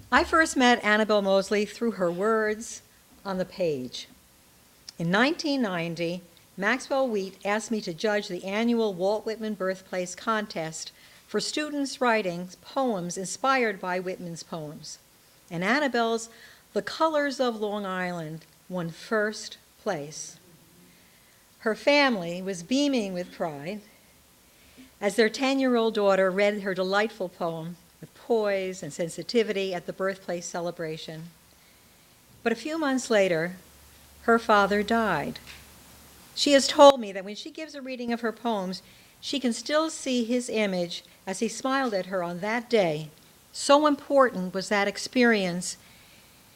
I first met Annabelle Moseley through her words on the page. In 1990, Maxwell Wheat asked me to judge the annual Walt Whitman Birthplace Contest for students writing poems inspired by Whitman's poems. And Annabelle's The Colors of Long Island won first place. Her family was beaming with pride as their 10-year-old daughter read her delightful poem with poise and sensitivity at the birthplace celebration. But a few months later, her father died. She has told me that when she gives a reading of her poems, she can still see his image as he smiled at her on that day. So important was that experience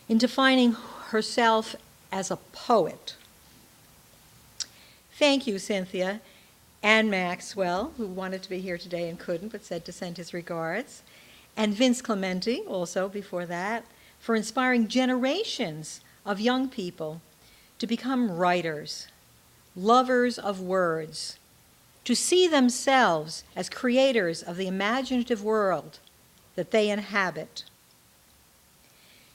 in defining herself as a poet. Thank you, Cynthia, and Maxwell, who wanted to be here today and couldn't, but said to send his regards, and Vince Clementi, also before that, for inspiring generations of young people to become writers, lovers of words, to see themselves as creators of the imaginative world that they inhabit.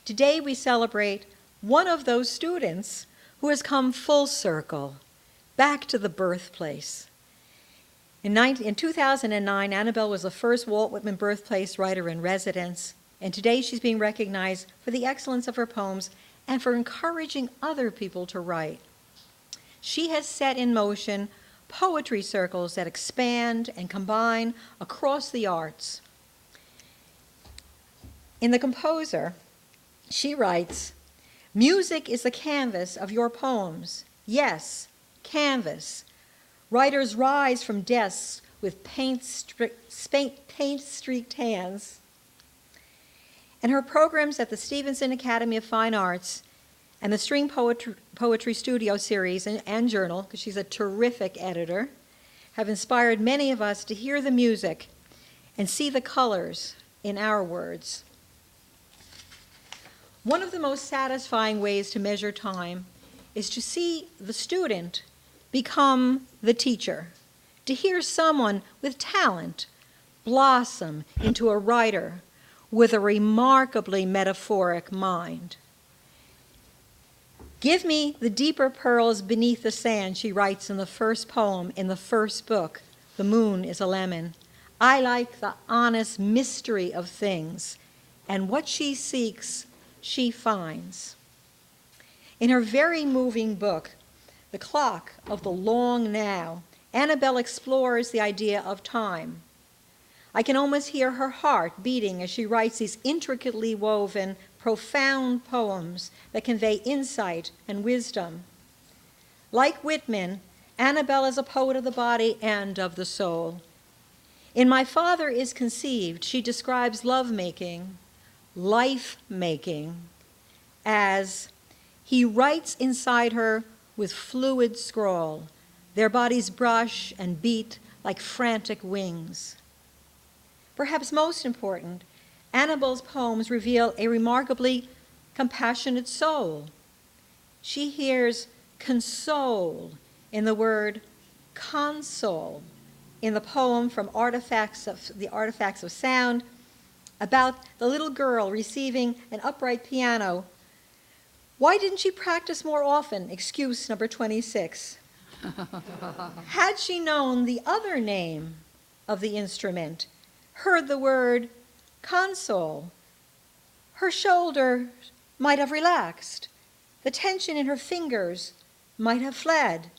Today we celebrate one of those students who has come full circle, back to the birthplace. In 2009, Annabelle was the first Walt Whitman Birthplace writer in residence, and today she's being recognized for the excellence of her poems and for encouraging other people to write. She has set in motion poetry circles that expand and combine across the arts. In The Composer, she writes, "Music is the canvas of your poems. Yes, canvas. Writers rise from desks with paint-streaked hands." And her programs at the Stevenson Academy of Fine Arts and the String Poetry Studio series and journal, because she's a terrific editor, have inspired many of us to hear the music and see the colors in our words. One of the most satisfying ways to measure time is to see the student become the teacher, to hear someone with talent blossom into a writer with a remarkably metaphoric mind. "Give me the deeper pearls beneath the sand," she writes in the first poem in the first book, The Moon is a Lemon. "I like the honest mystery of things, and what she seeks, she finds." In her very moving book, The Clock of the Long Now, Annabelle explores the idea of time. I can almost hear her heart beating as she writes these intricately woven, profound poems that convey insight and wisdom. Like Whitman, Annabelle is a poet of the body and of the soul. In My Father is Conceived, she describes love-making, life-making, as he writes inside her with fluid scrawl. Their bodies brush and beat like frantic wings. Perhaps most important, Annabelle's poems reveal a remarkably compassionate soul. She hears console in the word console in the poem from the Artifacts of Sound about the little girl receiving an upright piano. Why didn't she practice more often? Excuse number 26. Had she known the other name of the instrument, heard the word console, her shoulder might have relaxed. The tension in her fingers might have fled.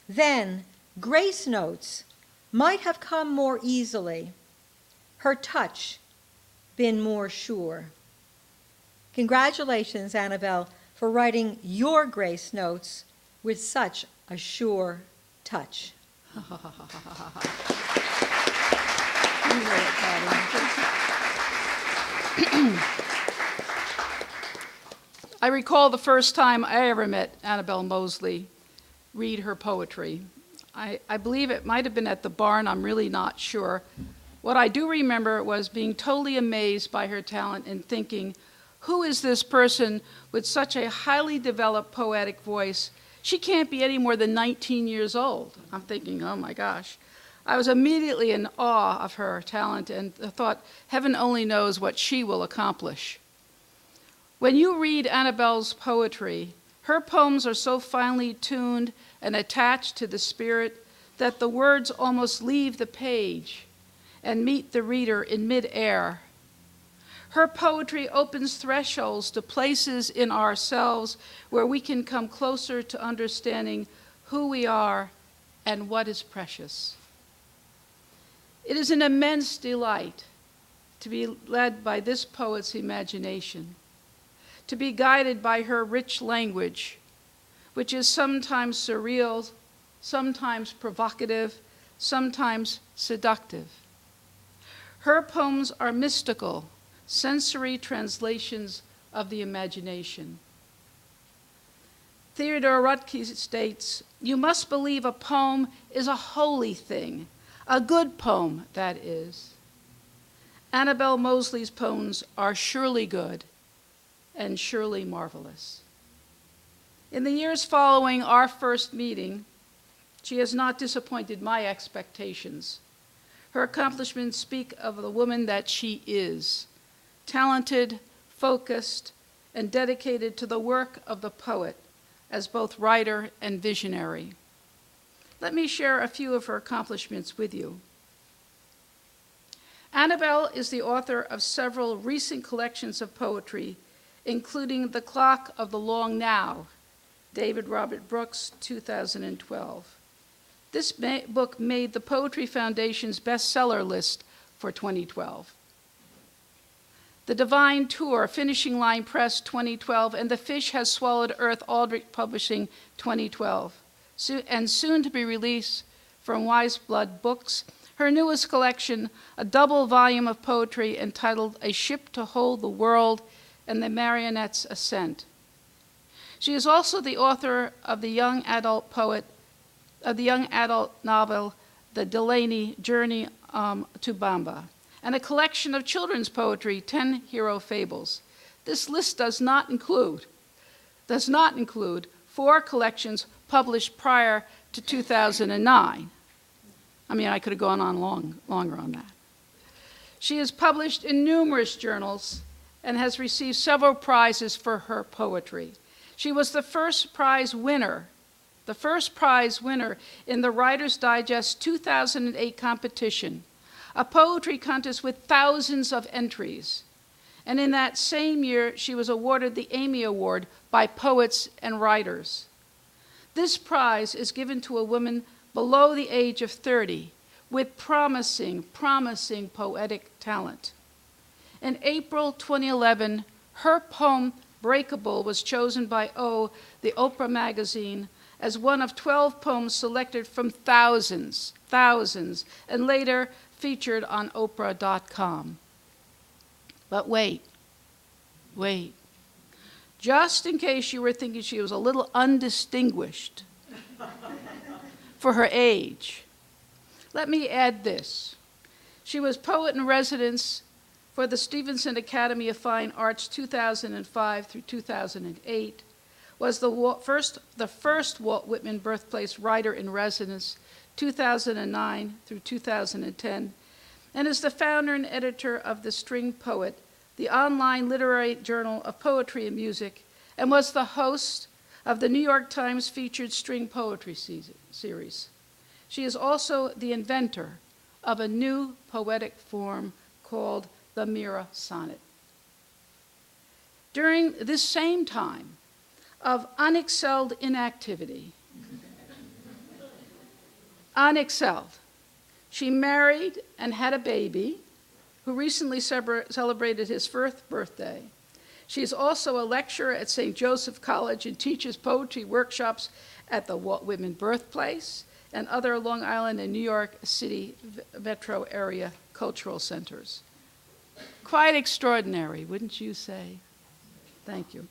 Then grace notes might have come more easily. Her touch been more sure. Congratulations, Annabelle, for writing your grace notes with such a sure touch. I recall the first time I ever met Annabelle Moseley read her poetry. I believe it might have been at the barn, I'm really not sure. What I do remember was being totally amazed by her talent and thinking, who is this person with such a highly developed poetic voice? She can't be any more than 19 years old. I'm thinking, oh my gosh. I was immediately in awe of her talent and thought, heaven only knows what she will accomplish. When you read Annabelle's poetry, her poems are so finely tuned and attached to the spirit that the words almost leave the page and meet the reader in midair. Her poetry opens thresholds to places in ourselves where we can come closer to understanding who we are and what is precious. It is an immense delight to be led by this poet's imagination, to be guided by her rich language, which is sometimes surreal, sometimes provocative, sometimes seductive. Her poems are mystical, sensory translations of the imagination. Theodore Roethke states, "You must believe a poem is a holy thing, a good poem, that is." Annabelle Moseley's poems are surely good and surely marvelous. In the years following our first meeting, she has not disappointed my expectations. Her accomplishments speak of the woman that she is, talented, focused, and dedicated to the work of the poet as both writer and visionary. Let me share a few of her accomplishments with you. Annabelle is the author of several recent collections of poetry, including The Clock of the Long Now, David Robert Brooks, 2012. This book made the Poetry Foundation's bestseller list for 2012. The Divine Tour, Finishing Line Press, 2012, and The Fish Has Swallowed Earth, Aldrich Publishing, 2012, and soon to be released from Wise Blood Books, her newest collection, a double volume of poetry entitled A Ship to Hold the World and the Marionette's Ascent. She is also the author of the young adult novel, The Delaney Journey to Bamba, and a collection of children's poetry, 10 Hero Fables. This list does not include 4 collections published prior to 2009. I mean, I could have gone on longer on that. She is published in numerous journals and has received several prizes for her poetry. She was the first prize winner in the Writer's Digest 2008 competition, a poetry contest with thousands of entries. And in that same year, she was awarded the Amy Award by Poets and Writers. This prize is given to a woman below the age of 30 with promising poetic talent. In April 2011, her poem, Breakable, was chosen by the Oprah magazine, as one of 12 poems selected from thousands, and later featured on Oprah.com. But wait. Just in case you were thinking she was a little undistinguished for her age, let me add this. She was poet in residence for the Stevenson Academy of Fine Arts 2005 through 2008, was the first Walt Whitman Birthplace Writer in Residence 2009 through 2010, and is the founder and editor of The String Poet, the online literary journal of poetry and music, and was the host of the New York Times featured string poetry series. She is also the inventor of a new poetic form called the Mira Sonnet. During this same time of unexcelled inactivity, she married and had a baby who recently celebrated his 1st birthday. She is also a lecturer at St. Joseph College and teaches poetry workshops at the Walt Whitman Birthplace and other Long Island and New York City metro area cultural centers. Quite extraordinary, wouldn't you say? Thank you.